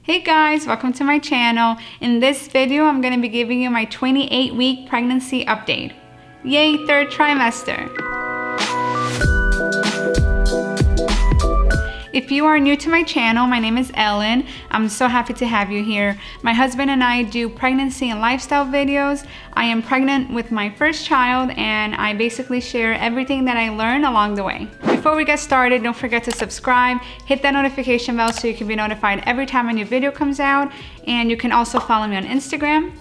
Hey guys, welcome to my channel. In this video, I'm going to be giving you my 28-week pregnancy update. Yay, third trimester! If you are new to my channel, my name is Ellen. I'm so happy to have you here. My husband and I do pregnancy and lifestyle videos. I am pregnant with my first child and I basically share everything that I learn along the way. Before we get started, don't forget to subscribe, hit that notification bell so you can be notified every time a new video comes out, and you can also follow me on Instagram.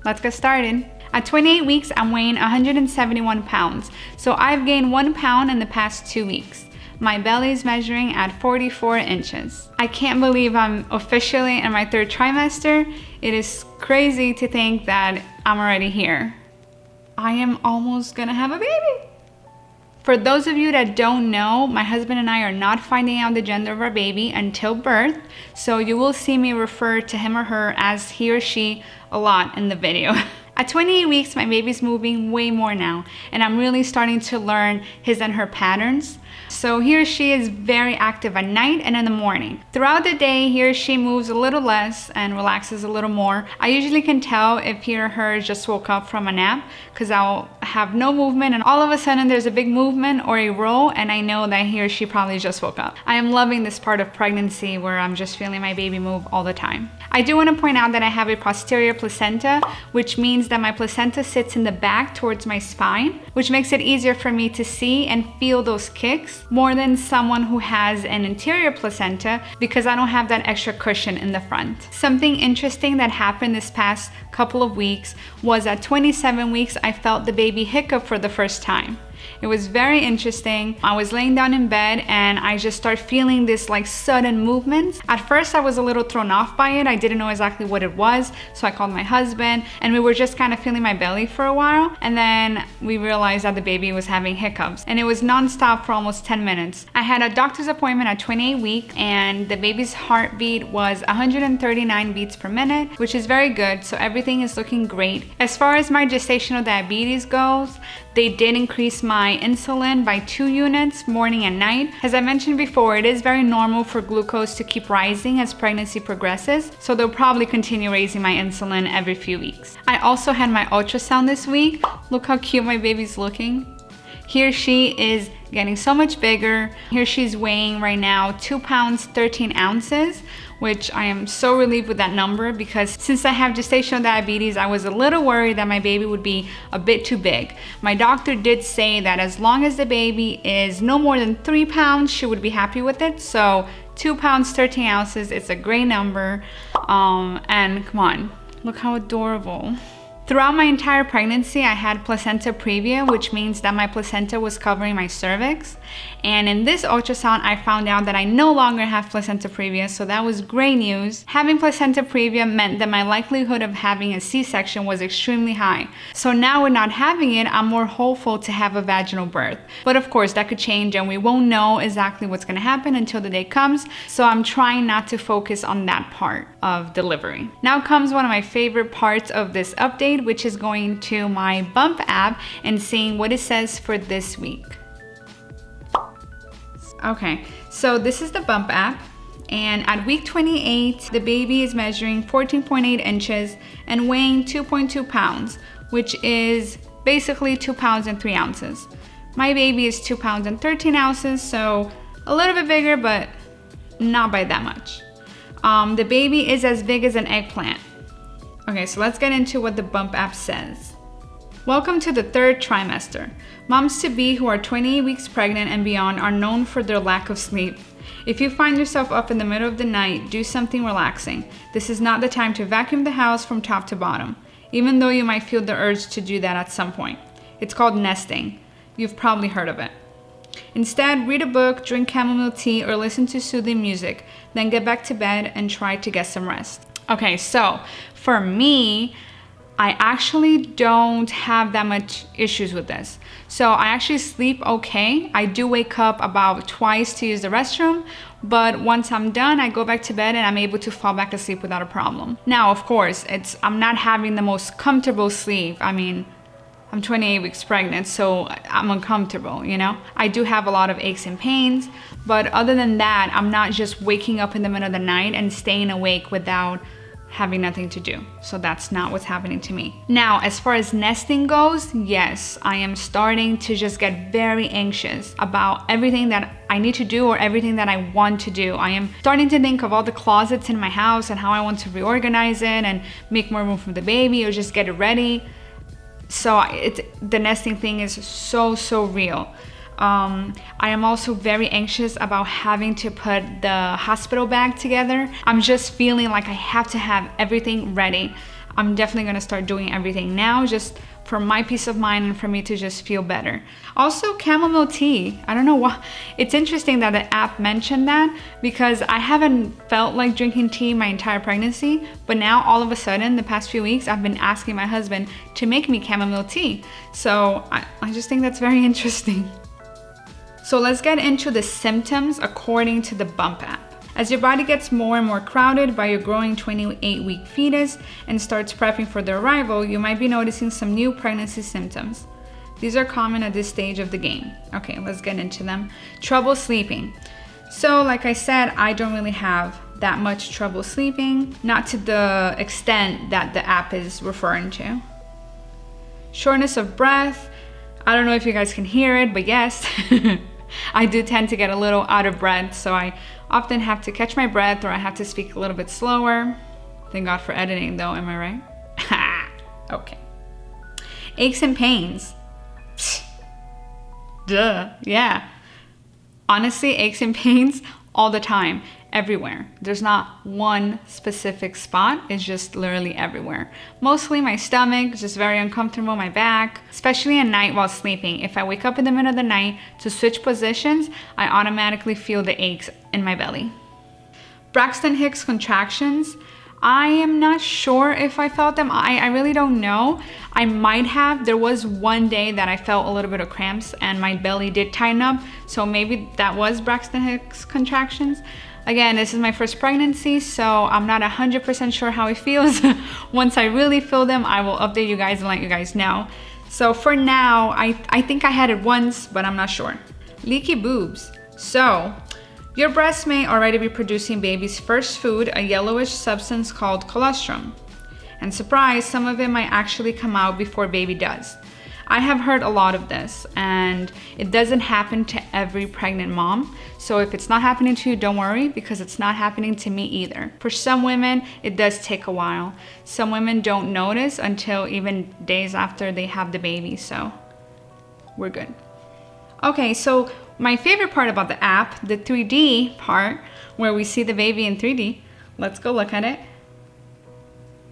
Let's get started. At 28 weeks, I'm weighing 171 pounds. So I've gained 1 pound in the past 2 weeks. My belly is measuring at 44 inches. I can't believe I'm officially in my third trimester. It is crazy to think that I'm already here. I am almost gonna have a baby. For those of you that don't know, my husband and I are not finding out the gender of our baby until birth, so you will see me refer to him or her as he or she a lot in the video. At 28 weeks, my baby's moving way more now, and I'm really starting to learn his and her patterns. So he or she is very active at night and in the morning. Throughout the day, he or she moves a little less and relaxes a little more. I usually can tell if he or her just woke up from a nap because I'll have no movement and all of a sudden there's a big movement or a roll and I know that he or she probably just woke up. I am loving this part of pregnancy where I'm just feeling my baby move all the time. I do want to point out that I have a posterior placenta, which means that my placenta sits in the back towards my spine, which makes it easier for me to see and feel those kicks more than someone who has an interior placenta because I don't have that extra cushion in the front. Something interesting that happened this past couple of weeks was at 27 weeks, I felt the baby hiccup for the first time. It was very interesting. I was laying down in bed and I just started feeling this like sudden movements. At first I was a little thrown off by it. I didn't know exactly what it was. So I called my husband and we were just kind of feeling my belly for a while. And then we realized that the baby was having hiccups and it was nonstop for almost 10 minutes. I had a doctor's appointment at 28 weeks and the baby's heartbeat was 139 beats per minute, which is very good. So everything is looking great. As far as my gestational diabetes goes, they did increase my insulin by 2 units morning and night. As I mentioned before, it is very normal for glucose to keep rising as pregnancy progresses, so they'll probably continue raising my insulin every few weeks. I also had my ultrasound this week. Look how cute my baby's looking. He or she is getting so much bigger. Here she's weighing right now 2 pounds 13 ounces, which I am so relieved with that number because since I have gestational diabetes, I was a little worried that my baby would be a bit too big. My doctor did say that as long as the baby is no more than 3 pounds, she would be happy with it. So 2 pounds 13 ounces, it's a great number. And come on, look how adorable. Throughout my entire pregnancy, I had placenta previa, which means that my placenta was covering my cervix. And in this ultrasound, I found out that I no longer have placenta previa, so that was great news. Having placenta previa meant that my likelihood of having a C-section was extremely high. So now with not having it, I'm more hopeful to have a vaginal birth. But of course, that could change and we won't know exactly what's gonna happen until the day comes. So I'm trying not to focus on that part of delivery. Now comes one of my favorite parts of this update, which is going to my Bump app and seeing what it says for this week. Okay, so this is the Bump app, and at week 28, the baby is measuring 14.8 inches and weighing 2.2 pounds, which is basically 2 pounds and 3 ounces. My baby is 2 pounds and 13 ounces, so a little bit bigger, but not by that much. The baby is as big as an eggplant. Okay, so let's get into what the Bump app says. Welcome to the third trimester. Moms-to-be who are 28 weeks pregnant and beyond are known for their lack of sleep. If you find yourself up in the middle of the night, do something relaxing. This is not the time to vacuum the house from top to bottom, even though you might feel the urge to do that at some point. It's called nesting. You've probably heard of it. Instead, read a book, drink chamomile tea, or listen to soothing music, then get back to bed and try to get some rest. Okay, so for me, I actually don't have that much issues with this. So I actually sleep okay. I do wake up about twice to use the restroom, but once I'm done, I go back to bed and I'm able to fall back asleep without a problem. Now, of course, I'm not having the most comfortable sleep. I mean, I'm 28 weeks pregnant, so I'm uncomfortable, you know? I do have a lot of aches and pains, but other than that, I'm not just waking up in the middle of the night and staying awake without having nothing to do. So that's not what's happening to me. Now, as far as nesting goes, yes, I am starting to just get very anxious about everything that I need to do or everything that I want to do. I am starting to think of all the closets in my house and how I want to reorganize it and make more room for the baby or just get it ready. So the nesting thing is so real. I am also very anxious about having to put the hospital bag together. I'm just feeling like I have to have everything ready. I'm definitely gonna start doing everything now just for my peace of mind and for me to just feel better. Also, chamomile tea. I don't know why. It's interesting that the app mentioned that because I haven't felt like drinking tea my entire pregnancy, but now all of a sudden, the past few weeks, I've been asking my husband to make me chamomile tea. So I just think that's very interesting. So let's get into the symptoms according to the Bump app. As your body gets more and more crowded by your growing 28-week fetus and starts prepping for their arrival, you might be noticing some new pregnancy symptoms. These are common at this stage of the game. Okay, let's get into them. Trouble sleeping. So like I said, I don't really have that much trouble sleeping, not to the extent that the app is referring to. Shortness of breath. I don't know if you guys can hear it, but yes. I do tend to get a little out of breath, so I often have to catch my breath or I have to speak a little bit slower. Thank God for editing though, am I right? Okay. Aches and pains. Duh, yeah. Honestly, aches and pains all the time, everywhere. There's not one specific spot, it's just literally everywhere. Mostly my stomach, just very uncomfortable, my back, especially at night while sleeping. If I wake up in the middle of the night to switch positions, I automatically feel the aches in my belly. Braxton Hicks contractions. I am not sure if I felt them. I really don't know. I might have. There was one day that I felt a little bit of cramps and my belly did tighten up. So maybe that was Braxton Hicks contractions. Again, this is my first pregnancy, so I'm not 100% sure how it feels. Once I really feel them, I will update you guys and let you guys know. So for now, I think I had it once, but I'm not sure. Leaky boobs. So, your breast may already be producing baby's first food, a yellowish substance called colostrum. And surprise, some of it might actually come out before baby does. I have heard a lot of this, and it doesn't happen to every pregnant mom. So if it's not happening to you, don't worry, because it's not happening to me either. For some women, it does take a while. Some women don't notice until even days after they have the baby, so we're good. Okay, so my favorite part about the app, the 3D part, where we see the baby in 3D. Let's go look at it.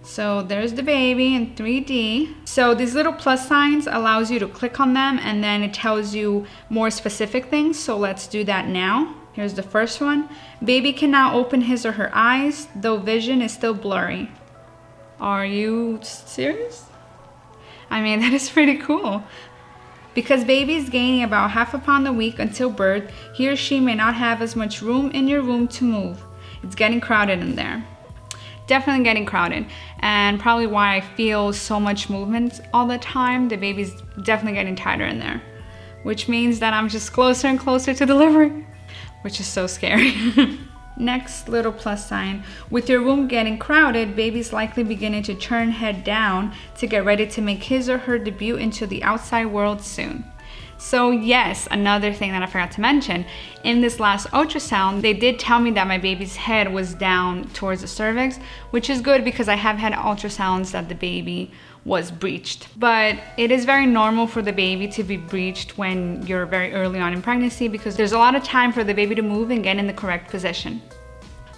So there's the baby in 3D. So these little plus signs allows you to click on them and then it tells you more specific things. So let's do that now. Here's the first one. Baby can now open his or her eyes, though vision is still blurry. Are you serious? I mean, that is pretty cool. Because baby is gaining about ½ a pound a week until birth, he or she may not have as much room in your womb to move. It's getting crowded in there. Definitely getting crowded, and probably why I feel so much movement all the time. The baby's definitely getting tighter in there, which means that I'm just closer and closer to delivery, which is so scary. Next little plus sign. With your womb getting crowded, baby's likely beginning to turn head down to get ready to make his or her debut into the outside world soon. So yes, another thing that I forgot to mention, in this last ultrasound, they did tell me that my baby's head was down towards the cervix, which is good because I have had ultrasounds that the baby was breached. But it is very normal for the baby to be breached when you're very early on in pregnancy because there's a lot of time for the baby to move and get in the correct position.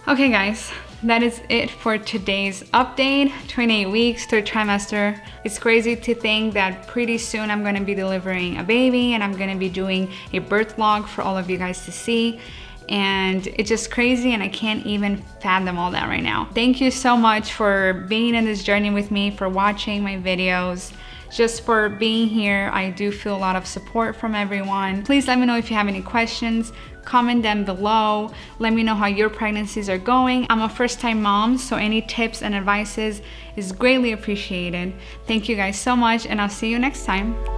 Okay guys, that is it for today's update. 28 weeks, third trimester. It's crazy to think that pretty soon I'm gonna be delivering a baby and I'm gonna be doing a birth log for all of you guys to see. And it's just crazy and I can't even fathom all that right now. Thank you so much for being in this journey with me, for watching my videos. just for being here. I do feel a lot of support from everyone. Please let me know if you have any questions. Comment down below. Let me know how your pregnancies are going. I'm a first-time mom, so any tips and advices is greatly appreciated. Thank you guys so much, and I'll see you next time.